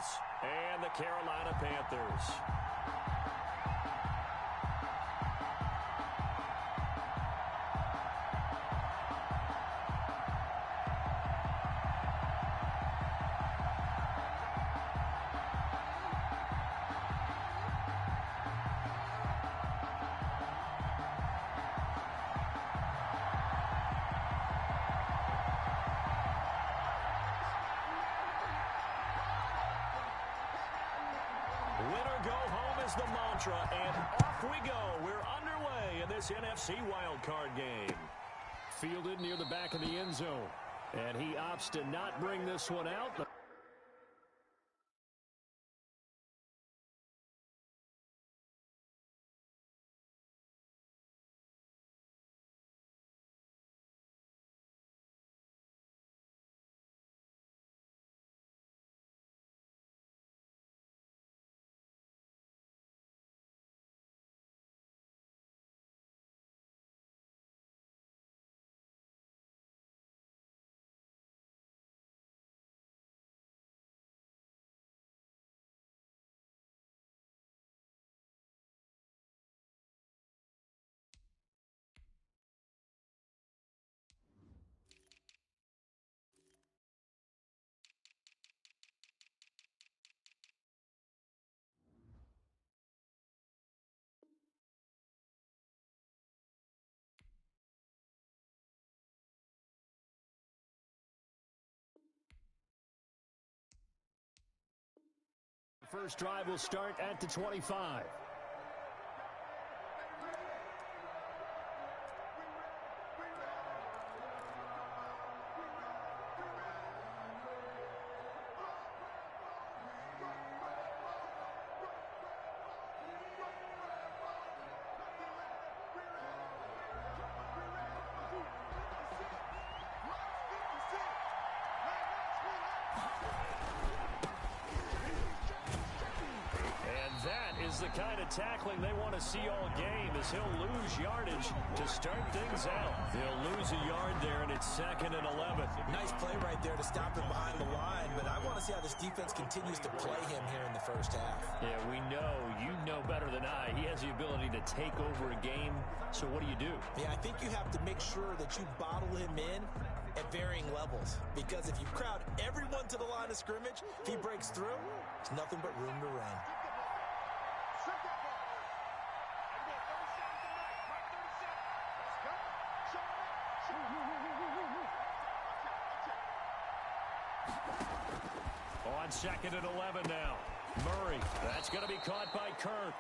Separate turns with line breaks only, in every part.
Eagles and the Carolina Panthers. Winner go home is the mantra, and off we go. We're underway in this NFC wildcard game. Fielded near the back of the end zone, and he opts to not bring this one out. First drive will start at the 25. The kind of tackling they want to see all game as he'll lose yardage to start things out. They'll lose a yard there, and it's 2nd and 11.
Nice play right there to stop him behind the line, but I want to see how this defense continues to play him here in the first half.
Yeah, we know. You know better than I. He has the ability to take over a game, so what do?
Yeah, I think you have to make sure that you bottle him in at varying levels, because if you crowd everyone to the line of scrimmage, if he breaks through, there's nothing but room to run.
On 2nd and 11 now. Murray, that's going to be caught by Kirk.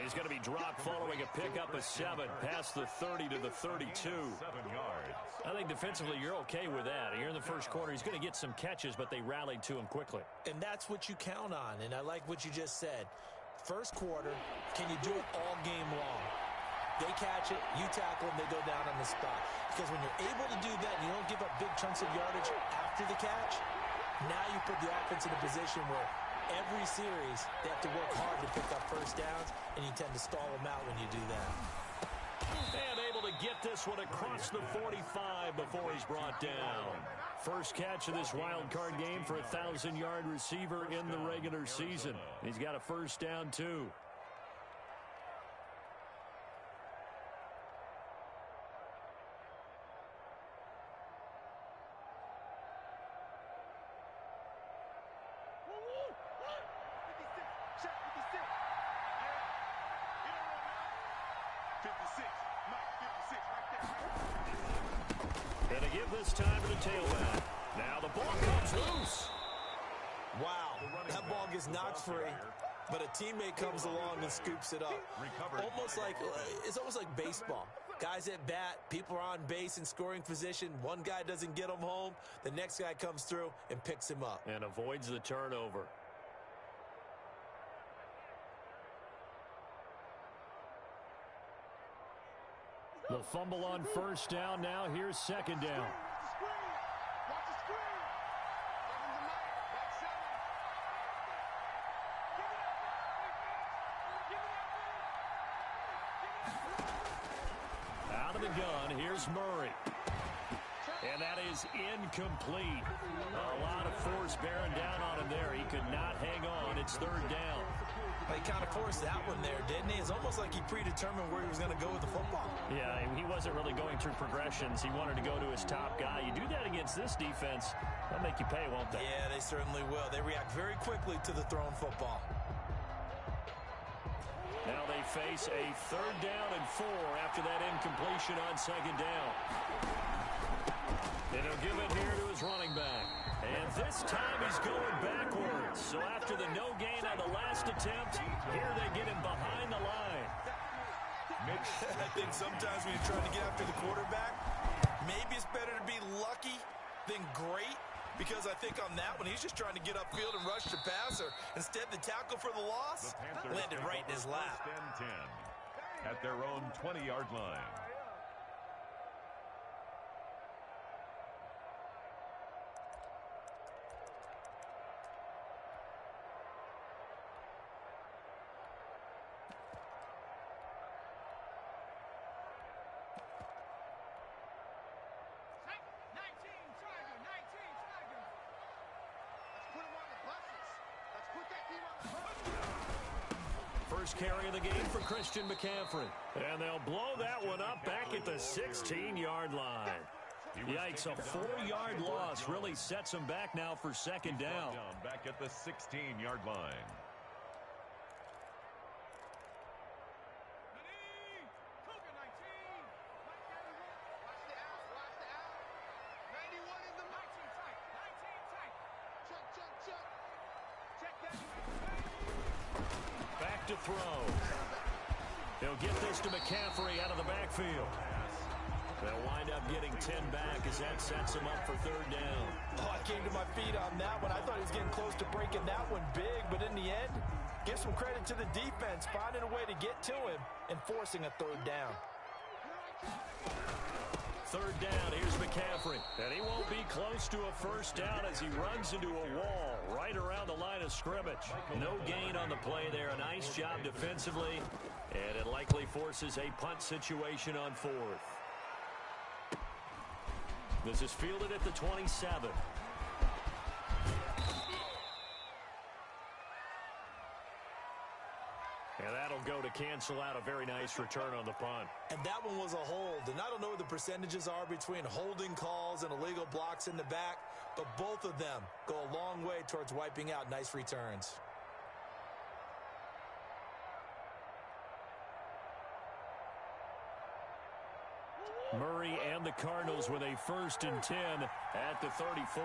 He's going to be dropped following a pickup of 7 past the 30 to the 32.
7 yards.
I think defensively you're okay with that. Here in the first quarter, he's going to get some catches, but they rallied to him quickly.
And that's what you count on, and I like what you just said. First quarter, can you do it all game long? They catch it, you tackle them, they go down on the spot. Because when you're able to do that and you don't give up big chunks of yardage after the catch, now you put the offense in a position where every series they have to work hard to pick up first downs, and you tend to stall them out when you do that.
And able to get this one across the 45 before he's brought down. First catch of this wild card game for a 1,000-yard receiver in the regular season. He's got a first down, too. And to give this time to the tailback. Now the ball comes loose.
Wow, that ball gets knocked free, but a teammate comes along and scoops it up. It's almost like baseball. Guys at bat, people are on base in scoring position. One guy doesn't get him home. The next guy comes through and picks him up.
And avoids the turnover. The fumble on first down. Now here's second down. Out of the gun, here's Murray. And that is incomplete. A lot of force bearing down on him there. He could not it's third down.
He kind of forced that one there, didn't he? It's almost like he predetermined where he was going to go with the football.
Yeah, he wasn't really going through progressions. He wanted to go to his top guy. You do that against this defense, they'll make you pay, won't they?
Yeah, they certainly will. They react very quickly to the thrown football.
Now they face a third down and 4 after that incompletion on second down. And he'll give it here to his running back. And this time he's going backwards. So after the no gain on the last attempt, here they get him behind the line.
I think sometimes when you're trying to get after the quarterback, maybe it's better to be lucky than great. Because I think on that one, he's just trying to get upfield and rush the passer. Instead, the tackle for the loss landed right in his lap.
10 at their own 20-yard line.
First carry of the game for Christian McCaffrey. And they'll blow that one up back at the 16-yard line. Yikes, a 4-yard loss really sets them back now for second down.
Back at the 16-yard line.
Back to throw. He'll get this to McCaffrey out of the backfield. They'll wind up getting 10 back as that sets him up for third down.
Oh, I came to my feet on that one. I thought he was getting close to breaking that one big, but in the end, give some credit to the defense, finding a way to get to him and forcing a third down.
Third down, here's McCaffrey. And he won't be close to a first down as he runs into a wall right around the line of scrimmage. No gain on the play there. A nice job defensively. And it likely forces a punt situation on fourth. This is fielded at the 27. And that'll go to cancel out a very nice return on the punt.
And that one was a hold. And I don't know what the percentages are between holding calls and illegal blocks in the back, but both of them go a long way towards wiping out nice returns.
Murray and the Cardinals with a 1st and 10 at the 34.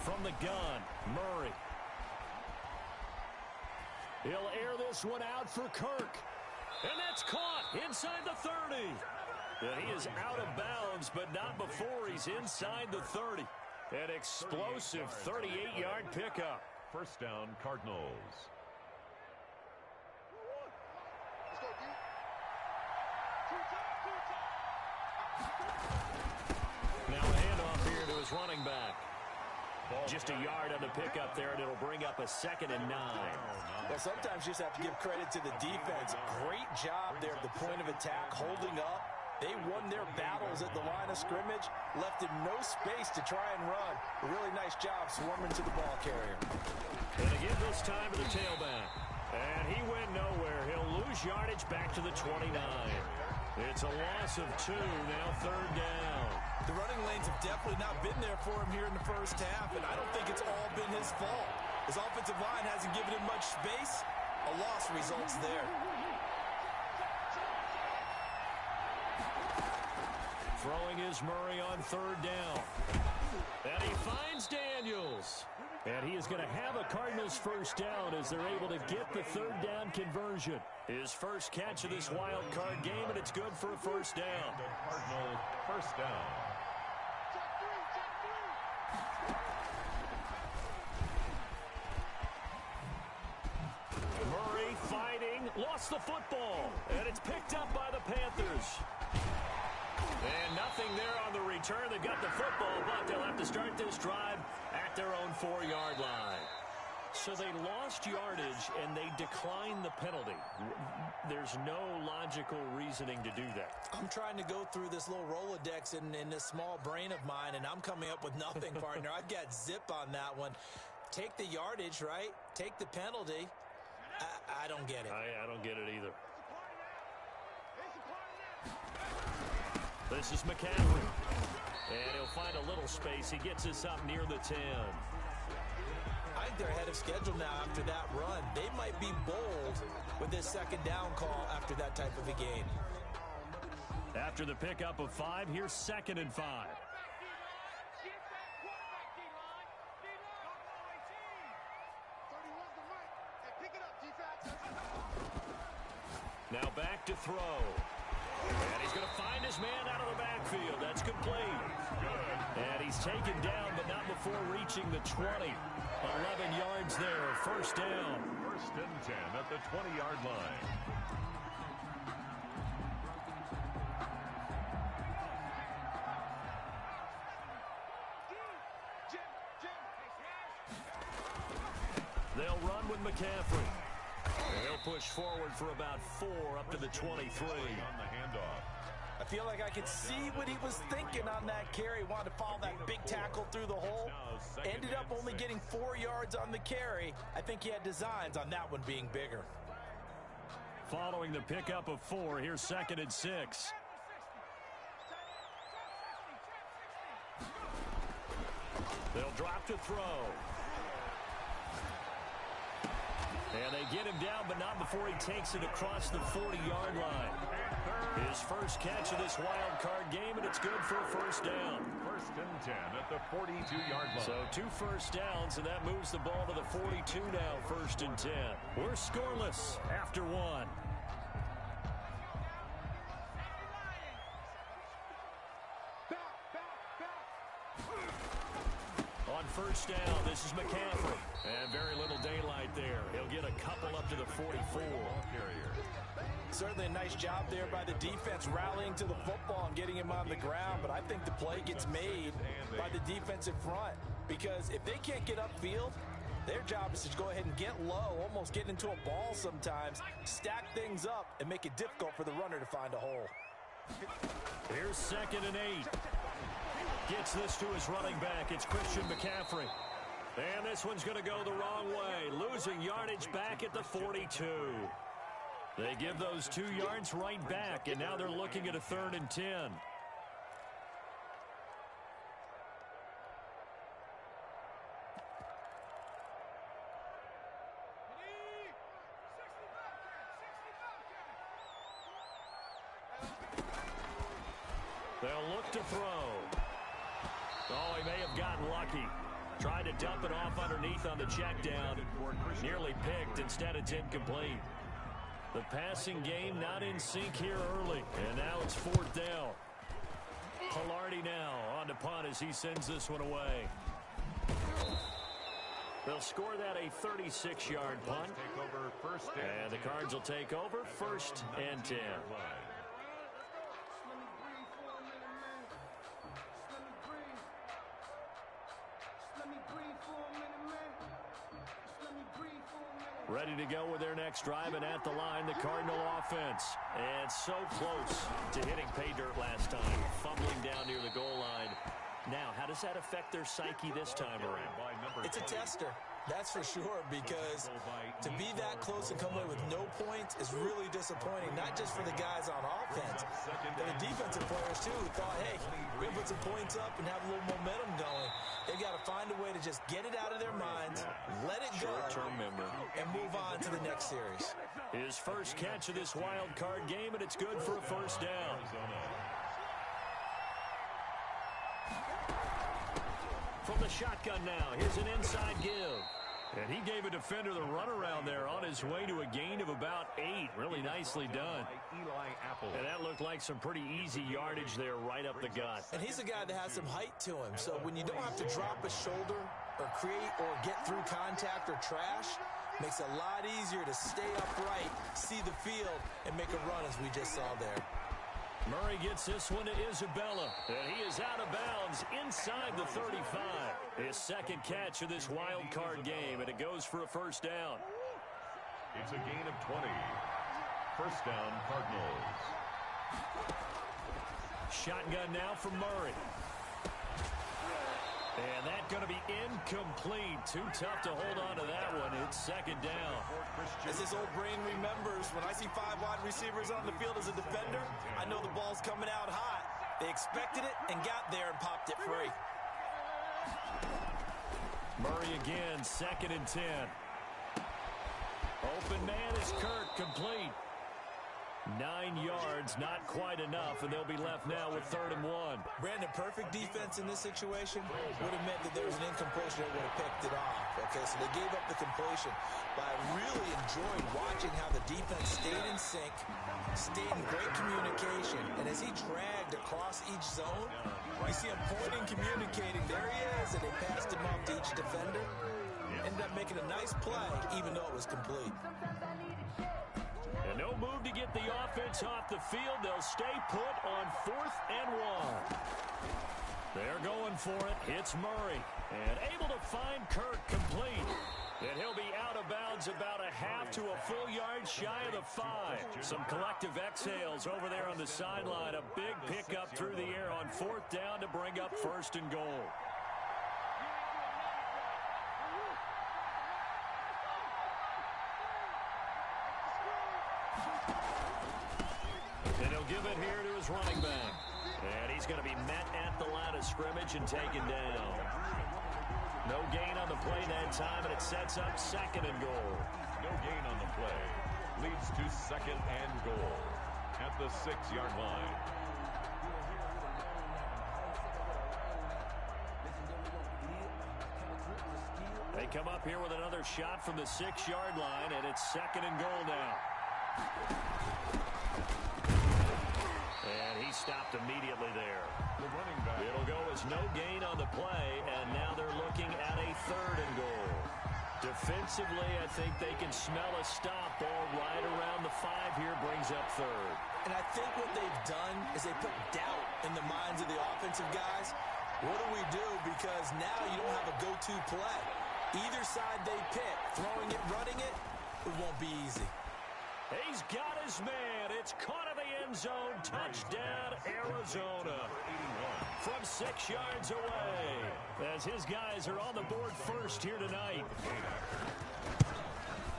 From the gun, Murray. He'll air this one out for Kirk. And that's caught inside the 30. And he is out of bounds, but not before he's inside the 30. An explosive 38-yard pickup.
First down, Cardinals.
Now a handoff here to his running back. Just a yard on the pickup there, and it'll bring up a 2nd and 9.
Well, sometimes you just have to give credit to the defense. Great job there at the point of attack, holding up. They won their battles at the line of scrimmage, left him no space to try and run. A really nice job swarming to the ball carrier.
And again this time to the tailback. And he went nowhere. He'll lose yardage back to the 29. It's a loss of 2, now third down.
The running lanes have definitely not been there for him here in the first half, and I don't think it's all been his fault. His offensive line hasn't given him much space. A loss results there.
Throwing is Murray on third down. And he finds Daniels. And he is going to have a Cardinals first down as they're able to get the third down conversion. His first catch of this wild card game, and it's good for a first down.
Cardinals first down.
Murray fighting, lost the football, and it's picked up by the Panthers. And nothing there on the return. They got the football, but they'll have to start this drive at at their own 4-yard line. So they lost yardage, and they declined the penalty. There's no logical reasoning to do that.
I'm trying to go through this little Rolodex in this small brain of mine, and I'm coming up with nothing, partner. I've got zip on that one. Take the yardage, right? Take the penalty. I don't get it.
I don't get it either. This is McCaffrey. And he'll find a little space. He gets us up near the 10.
I think they're ahead of schedule now after that run. They might be bold with this second down call after that type of a game.
After the pickup of 5, here's 2nd and 5. Now back to throw. And he's going to find his man out of the backfield. That's complete. And he's taken down, but not before reaching the 20. 11 yards there. First down.
1st and 10 at the 20-yard line.
They'll run with McCaffrey. And he'll push forward for about 4 up to the 23.
On the handoff.
I feel like I could see what he was thinking on that carry. Wanted to follow that big tackle through the hole. Ended up only getting 4 yards on the carry. I think he had designs on that one being bigger.
Following the pickup of 4, here's 2nd and 6. They'll drop to throw. And they get him down, but not before he takes it across the 40-yard line. His first catch of this wild card game, and it's good for a first down.
1st and 10 at the 42-yard line.
So 2 first downs, and that moves the ball to the 42 now, 1st and 10. We're scoreless after 1. On first down, this is McCaffrey. And very little daylight there. He'll get a couple up to the 44.
Certainly a nice job there by the defense rallying to the football and getting him on the ground, but I think the play gets made by the defensive front because if they can't get upfield, their job is to go ahead and get low, almost get into a ball sometimes, stack things up, and make it difficult for the runner to find a hole.
Here's 2nd and 8. Gets this to his running back. It's Christian McCaffrey. And this one's going to go the wrong way, losing yardage back at the 42. They give those 2 yards right back, and now they're looking at a 3rd and 10. They'll look to throw. Oh, he may have gotten lucky. Tried to dump it off underneath on the check down. Nearly picked. Instead, it's incomplete. The passing game not in sync here early. And now it's 4th down. Pilardi now on to punt as he sends this one away. They'll score that a 36-yard punt. And the Cards will take over 1st and 10. Ready to go with their next drive, and at the line, the Cardinal offense. And so close to hitting pay dirt last time, fumbling down near the goal line. Now, how does that affect their psyche this time around?
It's a tester, that's for sure, because to be that close and come away with no points is really disappointing, not just for the guys on offense, but the defensive players, too, who thought, hey, we're going to put some points up and have a little momentum going. They've got to find a way to just get it out of their minds, let it go, and move on to the next series.
His first catch of this wild card game, and it's good for a first down. From the shotgun now, here's an inside give. And he gave a defender the runaround there on his way to a gain of about 8. Really nicely done. And that looked like some pretty easy yardage there right up the gut.
And he's a guy that has some height to him. So when you don't have to drop a shoulder or create or get through contact or trash, makes it a lot easier to stay upright, see the field, and make a run as we just saw there.
Murray gets this one to Isabella, and he is out of bounds inside the 35. His second catch of this wild card game, and it goes for a first down.
It's a gain of 20. First down, Cardinals.
Shotgun now from Murray. And that's going to be incomplete. Too tough to hold on to that one. It's second down.
As this old brain remembers, when I see 5 wide receivers on the field as a defender, I know the ball's coming out hot. They expected it and got there and popped it free.
Murray again, 2nd and 10. Open man is Kirk, complete. 9 yards, not quite enough, and they'll be left now with 3rd and 1.
Brandon, perfect defense in this situation would have meant that there was an incompletion that would have picked it off. Okay, so they gave up the completion. But I really enjoyed watching how the defense stayed in sync, stayed in great communication, and as he dragged across each zone, you see him pointing, communicating. There he is, and they passed him off to each defender. Ended up making a nice play, even though it was complete.
And no move to get the offense off the field. They'll stay put on 4th and 1. They're going for it. Hits Murray. And able to find Kirk complete. And he'll be out of bounds about a half to a full yard shy of the 5. Some collective exhales over there on the sideline. A big pickup through the air on 4th down to bring up 1st and goal. And he'll give it here to his running back. And he's going to be met at the line of scrimmage and taken down. No gain on the play that time, and it sets up 2nd and goal.
No gain on the play. Leads to 2nd and goal at the 6-yard line.
They come up here with another shot from the 6-yard line, and it's 2nd and goal now. And he stopped immediately there.
The running back.
It'll go as no gain on the play, and now they're looking at a 3rd and goal. Defensively, I think they can smell a stop. Ball right around the 5 here, brings up 3rd.
And I think what they've done is they put doubt in the minds of the offensive guys. What do we do? Because now you don't have a go-to play. Either side they pick, throwing it, running it, it won't be easy.
He's got his man. It's caught in the end zone. Touchdown, Arizona. From 6 yards away. As his guys are on the board first here tonight.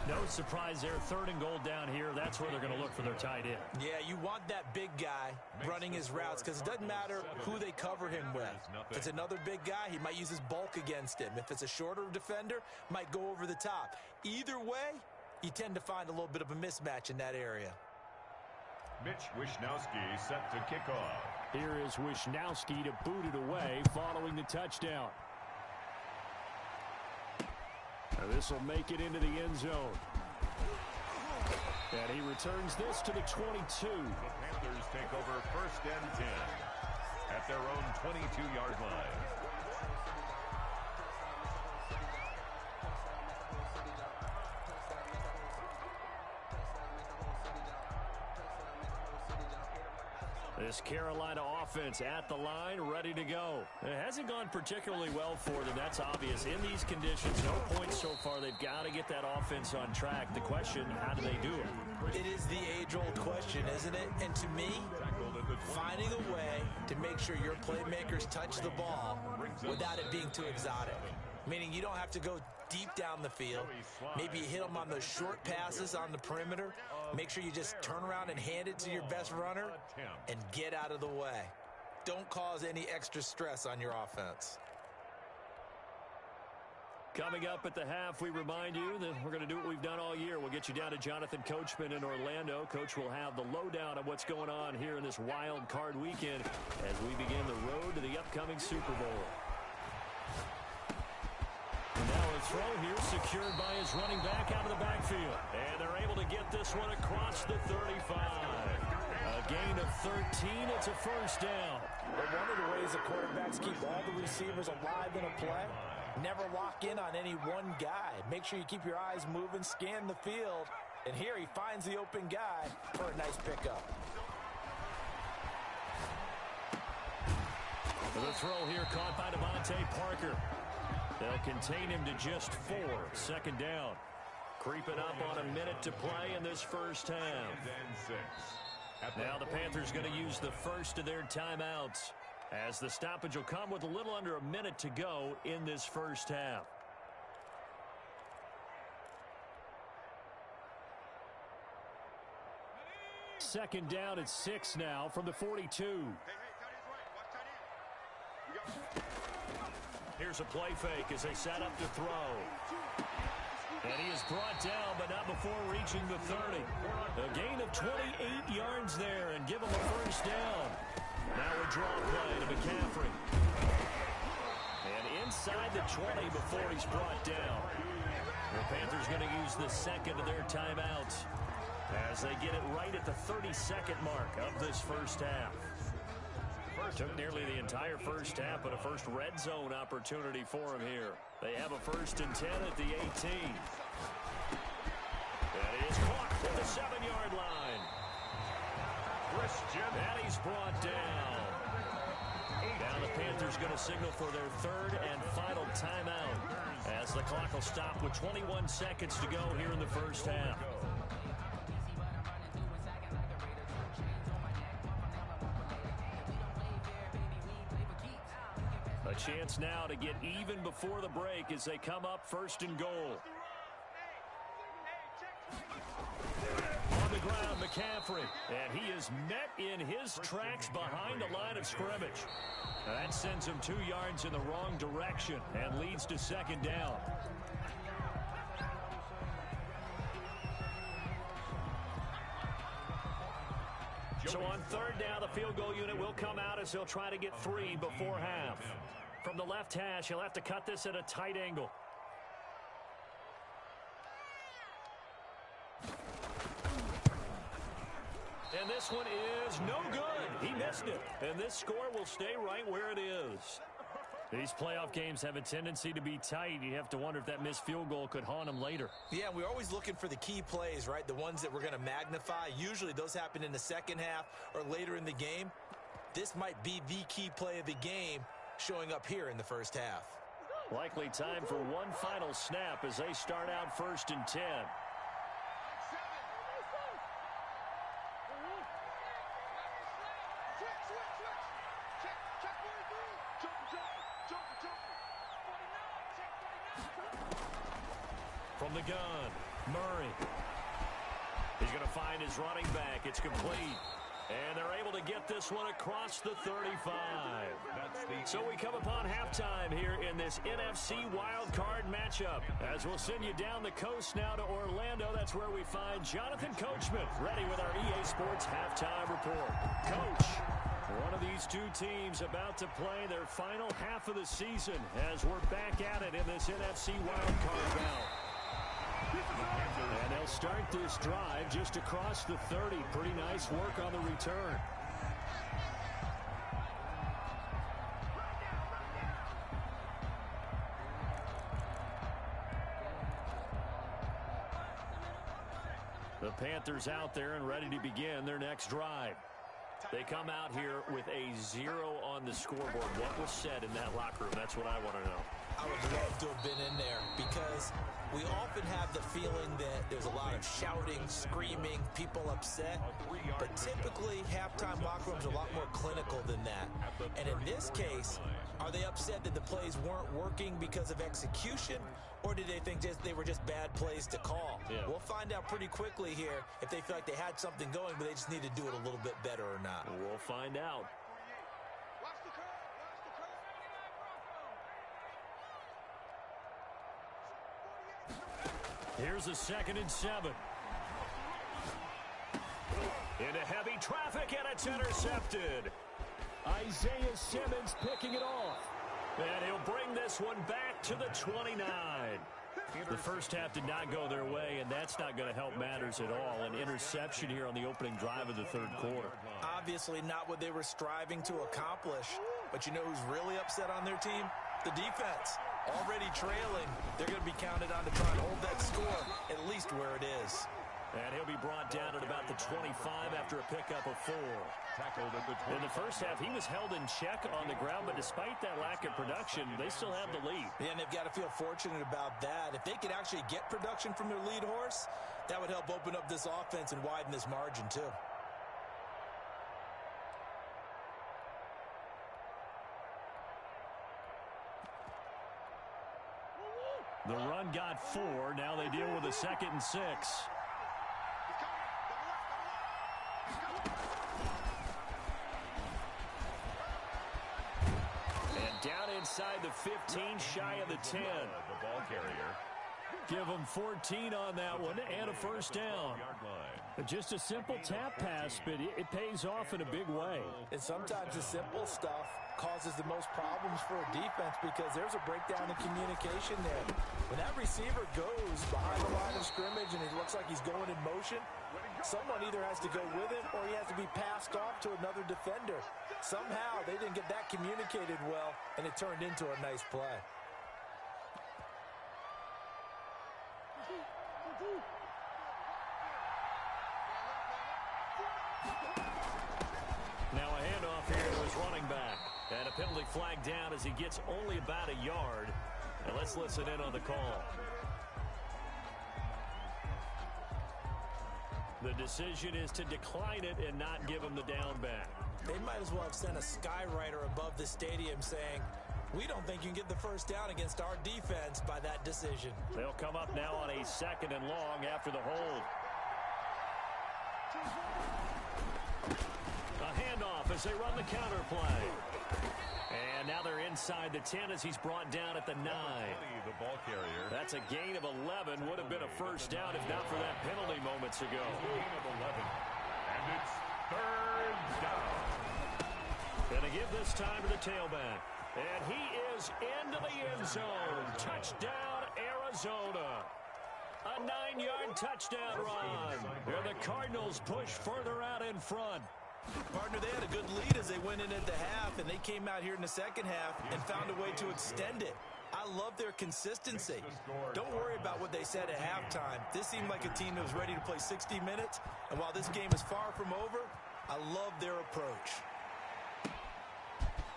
No surprise there. 3rd and goal down here. That's where they're going to look for their tight end.
Yeah, you want that big guy running his routes because it doesn't matter who they cover him with. If it's another big guy, he might use his bulk against him. If it's a shorter defender, might go over the top. Either way, you tend to find a little bit of a mismatch in that area.
Mitch Wishnowsky set to kick off.
Here is Wishnowsky to boot it away following the touchdown. And this will make it into the end zone. And he returns this to the 22.
The Panthers take over 1st and 10 at their own 22-yard line.
This Carolina offense at the line, ready to go. It hasn't gone particularly well for them. That's obvious. In these conditions, no points so far. They've got to get that offense on track. The question, how do they do it?
It is the age-old question, isn't it? And to me, finding a way to make sure your playmakers touch the ball without it being too exotic. Meaning you don't have to go deep down the field. Maybe you hit them on those short passes on the perimeter. Make sure you just turn around and hand it to your best runner and get out of the way. Don't cause any extra stress on your offense.
Coming up at the half, we remind you that we're going to do what we've done all year. We'll get you down to Jonathan Coachman in Orlando. Coach will have the lowdown of what's going on here in this wild card weekend as we begin the road to the upcoming Super Bowl. Now a throw here secured by his running back out of the backfield. And they're able to get this one across the 35. A gain of 13. It's a first down.
But one of the ways the quarterbacks keep all the receivers alive in a play, never lock in on any one guy. Make sure you keep your eyes moving, scan the field. And here he finds the open guy for a nice pickup.
The throw here caught by Devontae Parker. They'll contain him to just 4. Second down. Creeping up on a minute to play in this first half. Now the Panthers going to use the first of their timeouts, as the stoppage will come with a little under a minute to go in this first half. Second down at 6 now from the 42. Here's a play fake as they set up to throw. And he is brought down, but not before reaching the 30. A gain of 28 yards there, and give him a first down. Now a draw play to McCaffrey. And inside the 20 before he's brought down. The Panthers going to use the second of their timeouts as they get it right at the 32nd mark of this first half. Took nearly the entire first half, but a first red zone opportunity for him here. They have a 1st and 10 at the 18. And he is caught at the 7-yard line. And he's brought down. Now the Panthers going to signal for their 3rd and final timeout, as the clock will stop with 21 seconds to go here in the first half. A chance now to get even before the break as they come up 1st and goal. On the ground, McCaffrey. And he is met in his tracks behind the line of scrimmage. That sends him 2 yards in the wrong direction and leads to 2nd down. So on 3rd down, the field goal unit will come out as they'll try to get 3 before half. From the left hash, he'll have to cut this at a tight angle. And this one is no good. He missed it. And this score will stay right where it is. These playoff games have a tendency to be tight. You have to wonder if that missed field goal could haunt them later.
Yeah, we're always looking for the key plays, right? The ones that we're going to magnify. Usually those happen in the second half or later in the game. This might be the key play of the game showing up here in the first half.
Likely time for one final snap as they start out 1st and 10. From the gun, Murray. He's going to find his running back. It's complete. And they're able to get this one across the 35. So we come upon halftime here in this NFC wildcard matchup. As we'll send you down the coast now to Orlando, that's where we find Jonathan Coachman, ready with our EA Sports halftime report. Coach, one of these two teams about to play their final half of the season as we're back at it in this NFC wildcard bout. And they'll start this drive just across the 30. Pretty nice work on the return. The Panthers out there and ready to begin their next drive. They come out here with a 0 on the scoreboard. What was said in that locker room? That's what I want to know.
I would love to have been in there because we often have the feeling that there's a lot of shouting, screaming, people upset. But typically, halftime locker rooms are a lot more clinical than that. And in this case, are they upset that the plays weren't working because of execution? Or did they think they were just bad plays to call?
Yeah.
We'll find out pretty quickly here if they feel like they had something going, but they just need to do it a little bit better or not.
We'll find out. Here's a 2nd and 7. Into heavy traffic, and it's intercepted. Isaiah Simmons picking it off. And he'll bring this one back to the 29. The first half did not go their way, and that's not going to help matters at all. An interception here on the opening drive of the 3rd quarter.
Obviously not what they were striving to accomplish. But you know who's really upset on their team? The defense. Already trailing. They're going to be counted on to try and hold that score at least where it is.
And he'll be brought down at about the 25 after a pickup of 4.
Tackled at the 25.
In the first half, he was held in check on the ground, but despite that lack of production, they still have the lead.
Yeah, and they've got to feel fortunate about that. If they could actually get production from their lead horse, that would help open up this offense and widen this margin, too.
The run got 4. Now they deal with a 2nd and 6. And down inside the 15, shy of the 10.
The ball carrier.
Give them 14 on that one and a first down. Just a simple tap pass, but it pays off in a big way.
And sometimes the simple stuff causes the most problems for a defense because there's a breakdown in communication there. When that receiver goes behind the line of scrimmage and it looks like he's going in motion, someone either has to go with him or he has to be passed off to another defender. Somehow they didn't get that communicated well, and it turned into a nice play.
Now a handoff here to his running back. And a penalty flag down as he gets only about a yard. And let's listen in on the call. The decision is to decline it and not give him the down back.
They might as well have sent a skywriter above the stadium saying, we don't think you can get the first down against our defense by that decision.
They'll come up now on a 2nd and long after the hold. A handoff as they run the counter play. And now they're inside the 10 as he's brought down at the 9.
The ball carrier.
That's a gain of 11. Would have been a first down if not for that penalty moments ago.
Gain of 11. And it's 3rd down.
Gonna give this time to the tailback. And he is into the end zone. Touchdown, Arizona. A 9-yard touchdown run. Where the Cardinals push further out in front.
Partner, they had a good lead as they went in at the half, and they came out here in the second half and found a way to extend it. I love their consistency. Don't worry about what they said at halftime. This seemed like a team that was ready to play 60 minutes, and while this game is far from over, I love their approach.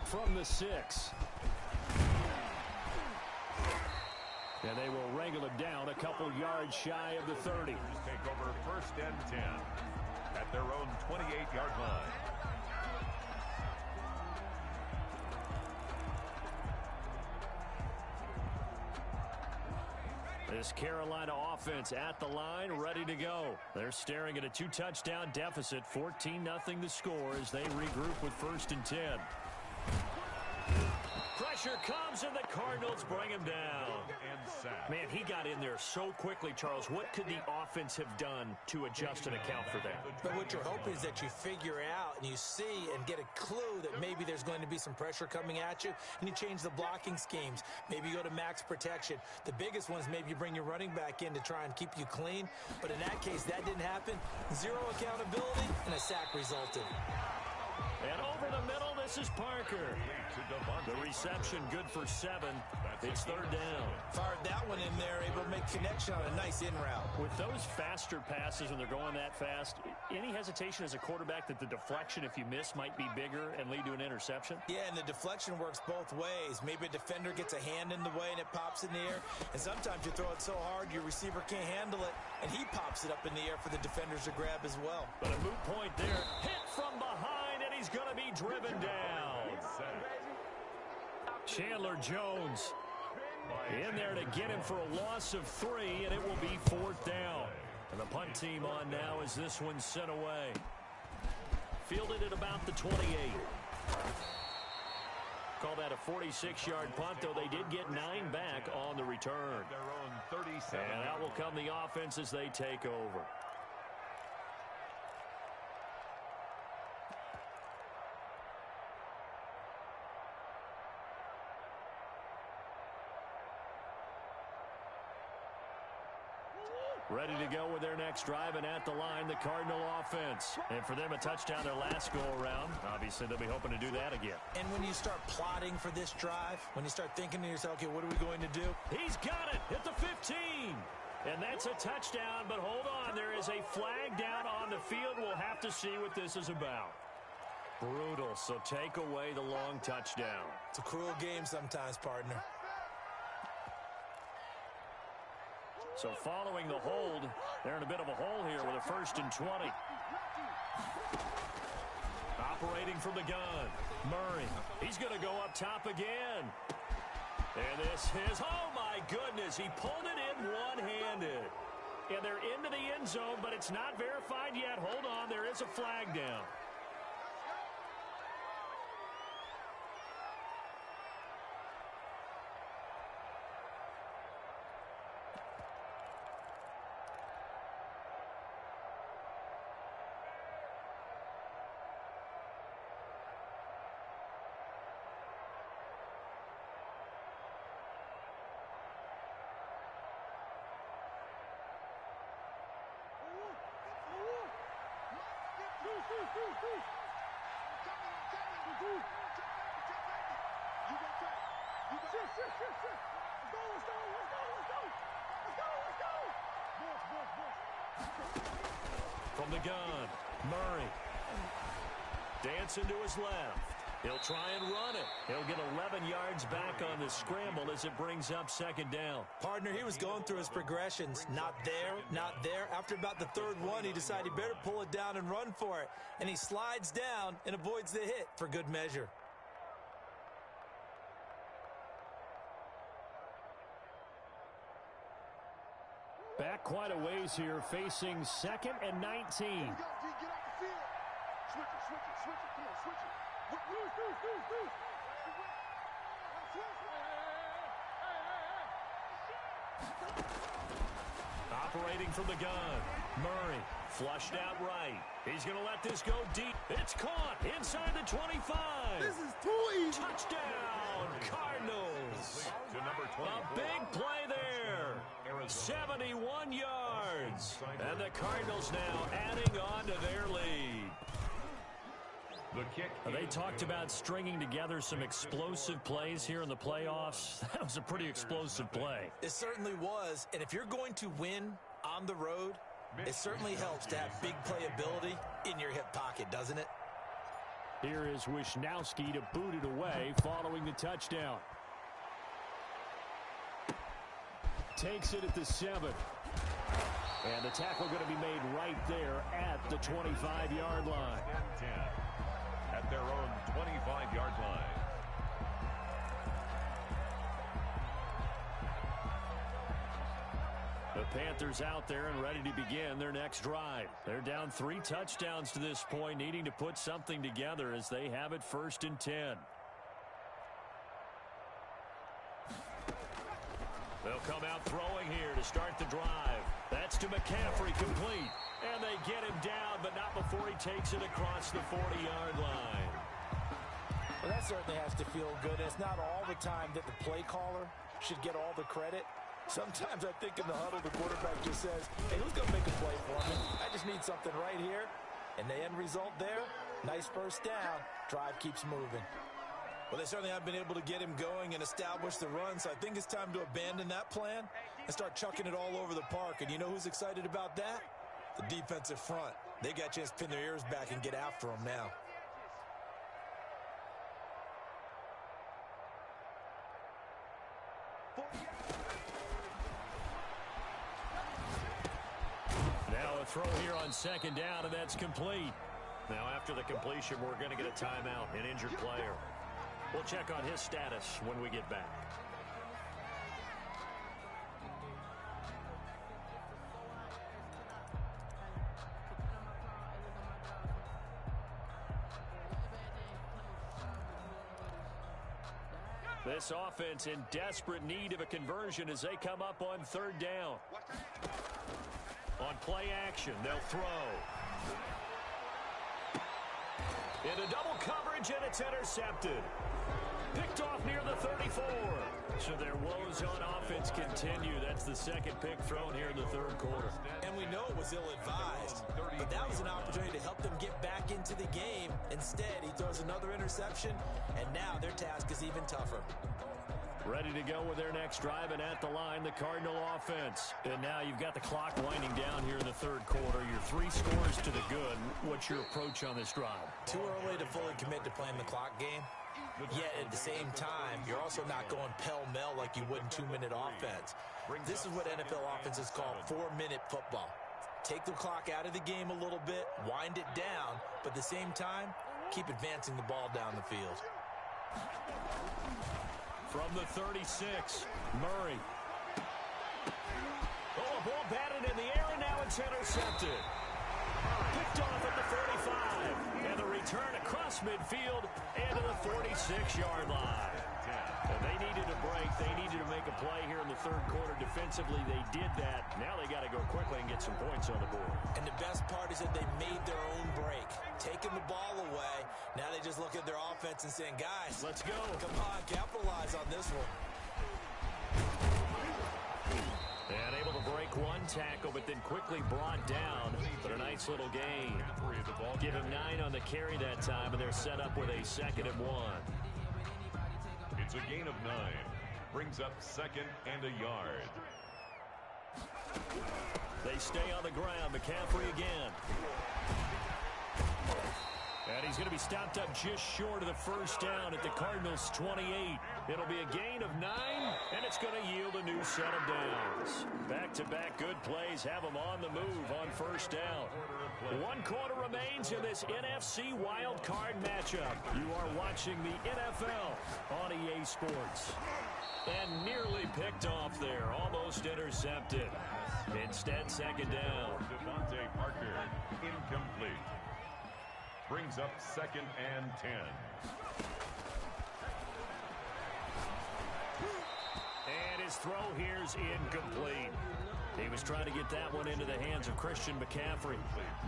From the 6. And they will wrangle it down a couple yards shy of the 30.
Take over 1st and 10 at their own 28-yard line.
This Carolina offense at the line, ready to go. They're staring at a 2-touchdown deficit, 14-0 the score as they regroup with 1st and 10. Pressure comes, and the Cardinals bring him down. Man, he got in there so quickly, Charles. What could the offense have done to adjust and account for that?
But what you're hoping is that you figure out and you see and get a clue that maybe there's going to be some pressure coming at you, and you change the blocking schemes. Maybe you go to max protection. The biggest one is maybe you bring your running back in to try and keep you clean. But in that case, that didn't happen. 0 accountability, and a sack resulted.
And over the middle, this is Parker. The reception good for 7. It's 3rd down.
Fired that one in there, able to make connection on a nice in route.
With those faster passes when they're going that fast, any hesitation as a quarterback that the deflection, if you miss, might be bigger and lead to an interception?
Yeah, and the deflection works both ways. Maybe a defender gets a hand in the way and it pops in the air. And sometimes you throw it so hard your receiver can't handle it, and he pops it up in the air for the defenders to grab as well.
But a moot point there. Hit from behind, and he's going to be driven down. Chandler Jones in there to get him for a loss of 3, and it will be 4th down. And the punt team on now as this one's sent away. Fielded at about the 28. Call that a 46-yard punt, though they did get 9 back on the return.
Their own 37.
And out will come the offense as they take over. Ready to go with their next drive, and at the line, the Cardinal offense. And for them, a touchdown their last go-around. Obviously, they'll be hoping to do that again.
And when you start plotting for this drive, when you start thinking to yourself, okay, what are we going to do?
He's got it at the 15. And that's a touchdown, but hold on, there is a flag down on the field. We'll have to see what this is about. Brutal, so take away the long touchdown.
It's a cruel game sometimes, partner.
So following the hold, they're in a bit of a hole here with a 1st and 20. Operating from the gun, Murray. He's going to go up top again. And this is, oh my goodness, he pulled it in one-handed. And they're into the end zone, but it's not verified yet. Hold on, there is a flag down. From the gun, Murray. Dancing to his left. He'll try and run it. He'll get 11 yards back on the scramble as it brings up 2nd down.
Partner, he was going through his progressions. Not there, not there. After about the 3rd one, he decided he better pull it down and run for it. And he slides down and avoids the hit for good measure.
Back quite a ways here, facing 2nd and 19. Operating from the gun, Murray flushed out right. He's going to let this go deep. It's caught inside the 25.
This is too easy.
Touchdown, Cardinals.
To number 24.
A big play there. 71 yards. And the Cardinals now adding on to their lead.
The kick.
They talked about stringing together some explosive plays here in the playoffs. That was a pretty explosive play.
It certainly was. And if you're going to win on the road, it certainly helps to have big playability in your hip pocket, doesn't it?
Here is Wisnowski to boot it away following the touchdown. Takes it at the 7. And the tackle going to be made right there at the 25-yard line.
10 at their own 25-yard line.
The Panthers out there and ready to begin their next drive. They're down 3 touchdowns to this point, needing to put something together as they have it 1st and 10. They'll come out throwing here to start the drive. That's to McCaffrey, complete. And they get him down, but not before he takes it across the 40-yard line.
Well, that certainly has to feel good. It's not all the time that the play caller should get all the credit. Sometimes I think in the huddle, the quarterback just says, hey, who's going to make a play for me? I just need something right here. And the end result there, nice first down. Drive keeps moving. Well, they certainly have been able to get him going and establish the run, so I think it's time to abandon that plan and start chucking it all over the park. And you know who's excited about that? The defensive front. They got a chance to pin their ears back and get after him now.
Now a throw here on 2nd down, and that's complete. Now after the completion, we're going to get a timeout, an injured player. We'll check on his status when we get back. This offense in desperate need of a conversion as they come up on 3rd down. On play action, they'll throw. Into double coverage, and it's intercepted. Picked off near the 34. So their woes on offense continue. That's the 2nd pick thrown here in the 3rd quarter.
And we know it was ill-advised, but that was an opportunity to help them get back into the game. Instead, he throws another interception, and now their task is even tougher.
Ready to go with their next drive, and at the line, the Cardinal offense. And now you've got the clock winding down here in the third quarter. Your 3 scores to the good. What's your approach on this drive?
Too early to fully commit to playing the clock game. Yet at the same time, you're also not going pell-mell like you would in 2-minute offense. This is what NFL offenses call 4-minute football. Take the clock out of the game a little bit, wind it down, but at the same time, keep advancing the ball down the field.
From the 36, Murray. Oh, a ball batted in the air, and now it's intercepted. Picked off at the 45. And the return across midfield and to the 46-yard line. And they needed a break. They needed to make a play here in the third quarter. Defensively, they did that. Now they got to go quickly and get some points on the board.
And the best part is that they made their own break. Taking the ball away. Now they just look at their offense and saying, guys,
let's go.
Come on, capitalize on this one.
And able to break one tackle, but then quickly brought down. But a nice little gain. Give him 9 on the carry that time, and they're set up with a 2nd and 1.
It's a gain of 9. Brings up 2nd and a yard.
They stay on the ground. McCaffrey again. And he's going to be stopped up just short of the first down at the Cardinals' 28. It'll be a gain of 9, and it's going to yield a new set of downs. Back-to-back good plays have them on the move on first down. 1 quarter remains in this NFC Wild Card matchup. You are watching the NFL on EA Sports. And nearly picked off there, almost intercepted. Instead, 2nd down.
Devontae Parker, incomplete. Brings up 2nd and 10.
And his throw here's incomplete. He was trying to get that one into the hands of Christian McCaffrey.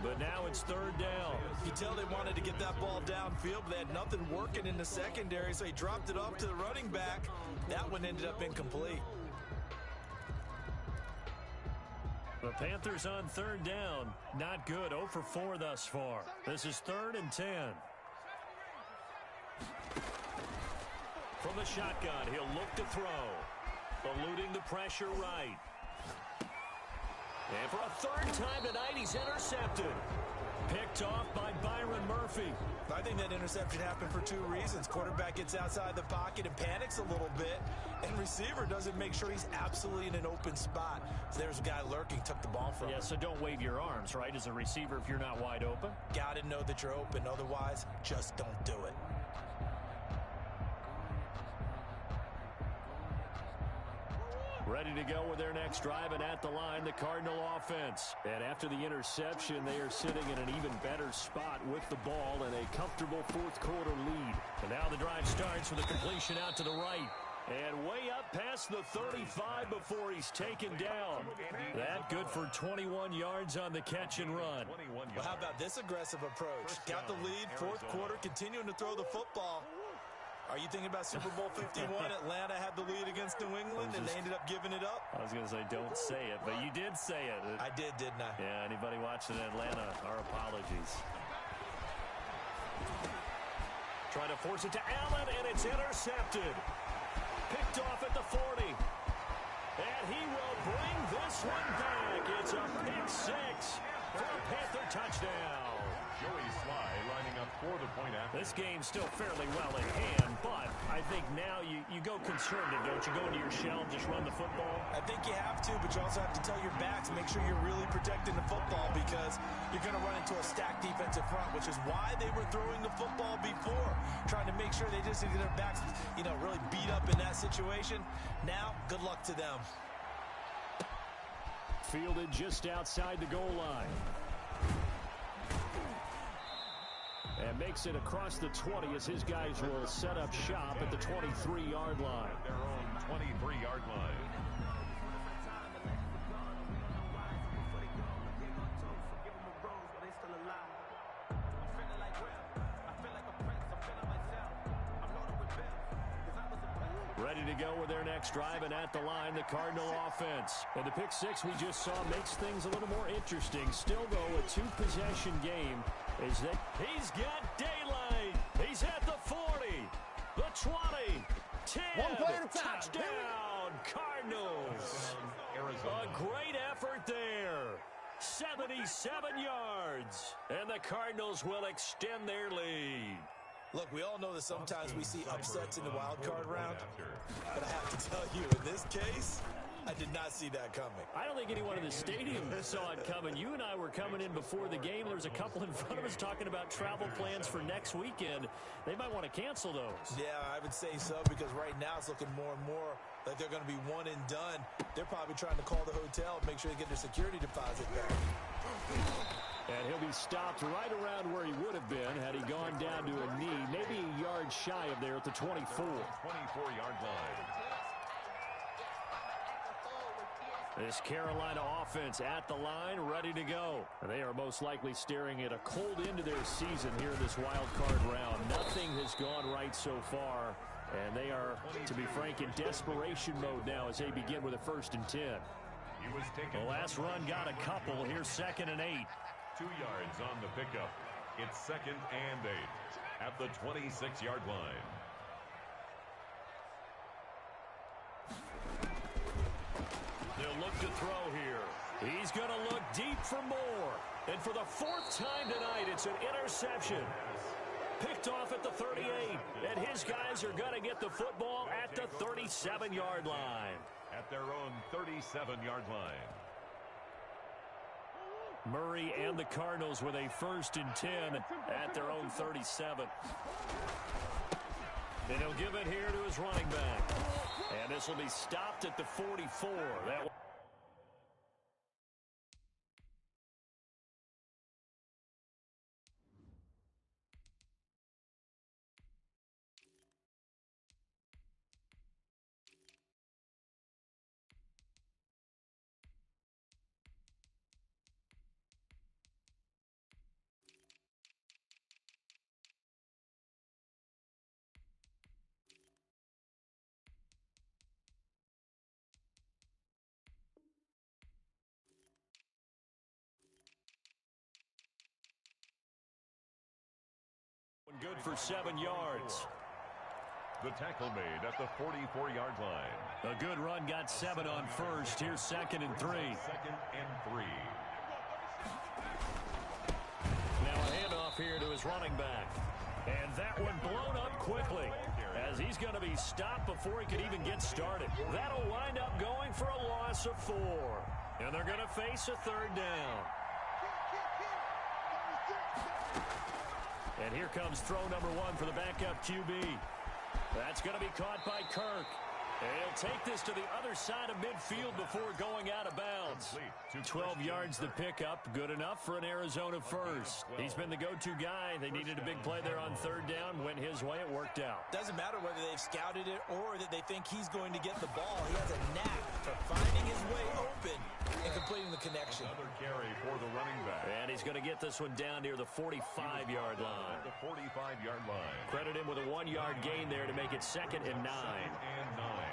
But now it's 3rd down.
You tell they wanted to get that ball downfield, but they had nothing working in the secondary, so he dropped it off to the running back. That one ended up incomplete.
The Panthers on 3rd down. Not good. 0 for 4 thus far. This is 3rd and 10. From the shotgun, he'll look to throw. Eluding the pressure right. And for a 3rd time tonight, he's intercepted. Picked off by Byron Murphy.
I think that interception happened for 2 reasons. Quarterback gets outside the pocket and panics a little bit, and receiver doesn't make sure he's absolutely in an open spot. So there's a guy lurking, took the ball from him.
Yeah, so don't wave your arms, right, as a receiver if you're not wide open.
Got to know that you're open. Otherwise, just don't do it.
Ready to go with their next drive, and at the line, the Cardinal offense. And after the interception, they are sitting in an even better spot with the ball and a comfortable 4th quarter lead. And now the drive starts with a completion out to the right. And way up past the 35 before he's taken down. That good for 21 yards on the catch and run.
Well, how about this aggressive approach? Got the lead, 4th quarter, continuing to throw the football. Are you thinking about Super Bowl 51? Atlanta had the lead against New England, and they ended up giving it up?
I was going to say, don't say it, but you did say it.
I did, didn't I?
Yeah, anybody watching Atlanta, our apologies. Trying to force it to Allen, and it's intercepted. Picked off at the 40. And he will bring this one back. It's a pick 6 for a Panther touchdown.
Joey Sly lining up for the point after.
This game's still fairly well in hand, but I think now you go conservative, don't you? Go into your shell and just run the football?
I think you have to, but you also have to tell your backs, make sure you're really protecting the football because you're going to run into a stacked defensive front, which is why they were throwing the football before, trying to make sure they just get their backs, really beat up in that situation. Now, good luck to them.
Fielded just outside the goal line. And makes it across the 20 as his guys will set up shop at the 23-yard line.
Their own 23-yard line.
Ready to go with their next drive, and at the line, the Cardinal offense. And the pick 6 we just saw makes things a little more interesting. Still, though, a 2-possession game. He's got daylight. He's at the 40, the 20, 10.
One play at a time.
Touchdown, Cardinals. A great effort there. 77 yards. And the Cardinals will extend their lead.
Look, we all know that sometimes we see upsets in the wild card round. But I have to tell you, in this case, I did not see that coming.
I don't think anyone in the stadium saw it coming. You and I were coming in before the game. There was a couple in front of us talking about travel plans for next weekend. They might want to cancel those.
Yeah, I would say so, because right now it's looking more and more like they're going to be one and done. They're probably trying to call the hotel and make sure they get their security deposit back.
And he'll be stopped right around where he would have been had he gone down to a knee, maybe a yard shy of there at the 24.
24-yard line.
This Carolina offense at the line, ready to go. They are most likely staring at a cold end to their season here in this wild card round. Nothing has gone right so far, and they are, to be frank, in desperation mode now as they begin with a 1st and 10. The last run got a couple. Here's 2nd and 8.
2 yards on the pickup. It's 2nd and 8 at the 26-yard line.
They'll look to throw here. He's going to look deep for more. And for the 4th time tonight, it's an interception. Picked off at the 38. And his guys are going to get the football at the 37-yard line.
At their own 37-yard line.
Murray and the Cardinals with a 1st and 10 at their own 37. And he'll give it here to his running back. And this will be stopped at the 44. That good for 7 yards.
The tackle made at the 44-yard line.
A good run got 7 on 1st. Here's 2nd and 3.
2nd and 3.
Now a handoff here to his running back. And that one blown up quickly as he's going to be stopped before he could even get started. That'll wind up going for a loss of 4. And they're going to face a 3rd down. And here comes throw number 1 for the backup QB. That's going to be caught by Kirk. And he'll take this to the other side of midfield before going out of bounds. 12 yards the pickup. Good enough for an Arizona 1st. He's been the go-to guy. They needed a big play there on 3rd down. Went his way. It worked out.
Doesn't matter whether they've scouted it or that they think he's going to get the ball. He has a knack for finding his way open and completing the connection.
Another carry for the running back.
And he's going to get this one down near the 45-yard line.
The 45-yard line.
Credit him with a 1-yard gain there to make it 2nd and 9.
2nd and 9.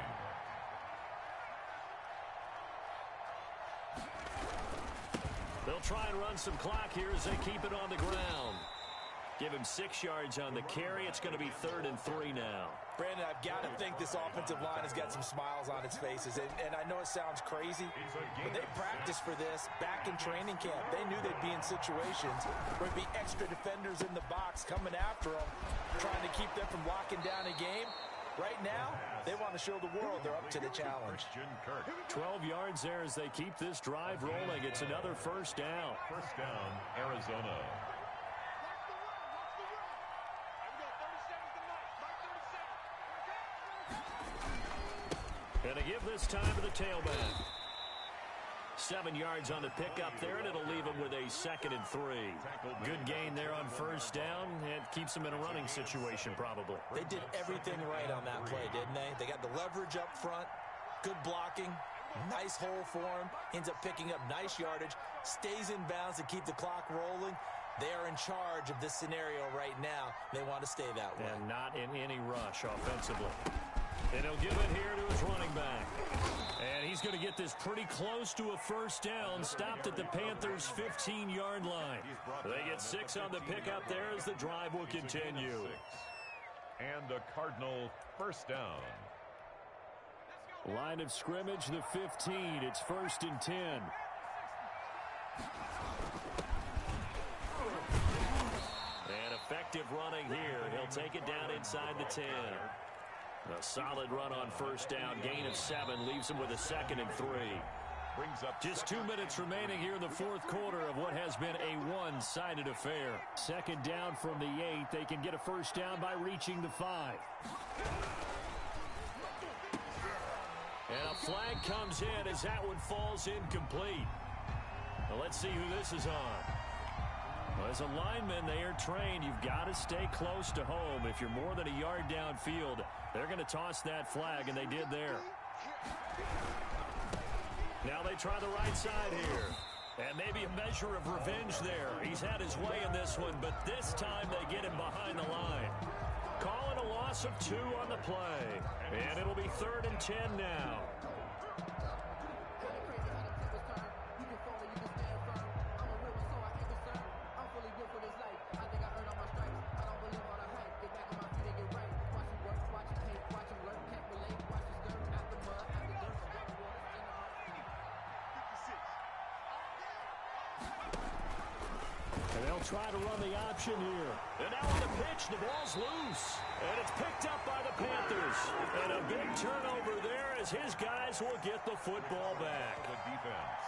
They'll try and run some clock here as they keep it on the ground. Give him 6 yards on the carry. It's going to be 3rd and 3 now.
Brandon, I've got to think this offensive line has got some smiles on its faces. And I know it sounds crazy, but they practiced for this back in training camp. They knew they'd be in situations where it'd be extra defenders in the box coming after them, trying to keep them from locking down a game. Right now, they want to show the world they're up to the challenge.
12 yards there as they keep this drive rolling. It's another 1st down.
1st down, Arizona.
And to give this time to the tailback. 7 yards on the pickup there, and it'll leave him with a 2nd and 3. Good gain there on 1st down. It keeps him in a running situation, probably.
They did everything right on that play, didn't they? They got the leverage up front, good blocking, nice hole for him, ends up picking up nice yardage, stays in bounds to keep the clock rolling. They are in charge of this scenario right now. They want to stay that way.
And not in any rush offensively. And he'll give it here to his running back. And he's going to get this pretty close to a 1st down, stopped at the Panthers' 15-yard line. They get 6 on the pickup there as the drive will continue.
And a Cardinal first down.
Line of scrimmage, the 15. It's 1st and 10. And effective running here. He'll take it down inside the 10. A solid run on first down. Gain of 7 leaves him with a 2nd and 3.
Brings up
just 2 minutes remaining here in the 4th quarter of what has been a one-sided affair. 2nd down from the 8. They can get a first down by reaching the 5. And a flag comes in as that one falls incomplete. Well, let's see who this is on. Well, as a lineman, they are trained. You've got to stay close to home. If you're more than a yard downfield, they're going to toss that flag, and they did there. Now they try the right side here. And maybe a measure of revenge there. He's had his way in this one, but this time they get him behind the line. Calling a loss of 2 on the play. And it'll be 3rd and 10 now. Try to run the option here. And now on the pitch, the ball's loose. And it's picked up by the Panthers. And a big turnover there as his guys will get the football back.
The defense.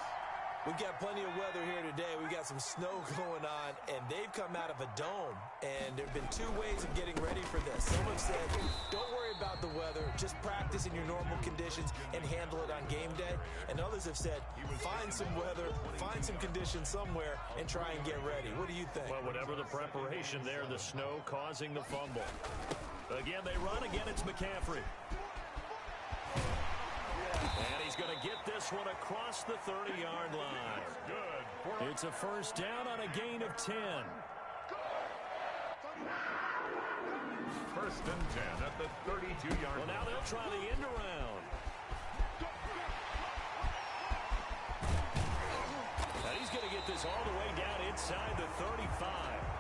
We've got plenty of weather here today. We've got some snow going on, and they've come out of a dome. And there have been 2 ways of getting ready for this. Some have said, don't worry about the weather. Just practice in your normal conditions and handle it on game day. And others have said, find some weather, find some conditions somewhere, and try and get ready. What do you think?
Well, whatever the preparation there, the snow causing the fumble. Again, they run. Again, it's McCaffrey. And he's going to get this one across the 30-yard line.
Good.
It's a first down on a gain of 10.
1st and 10 at the 32-yard line.
Well, now they'll try the end around. Now he's going to get this all the way down inside the 35.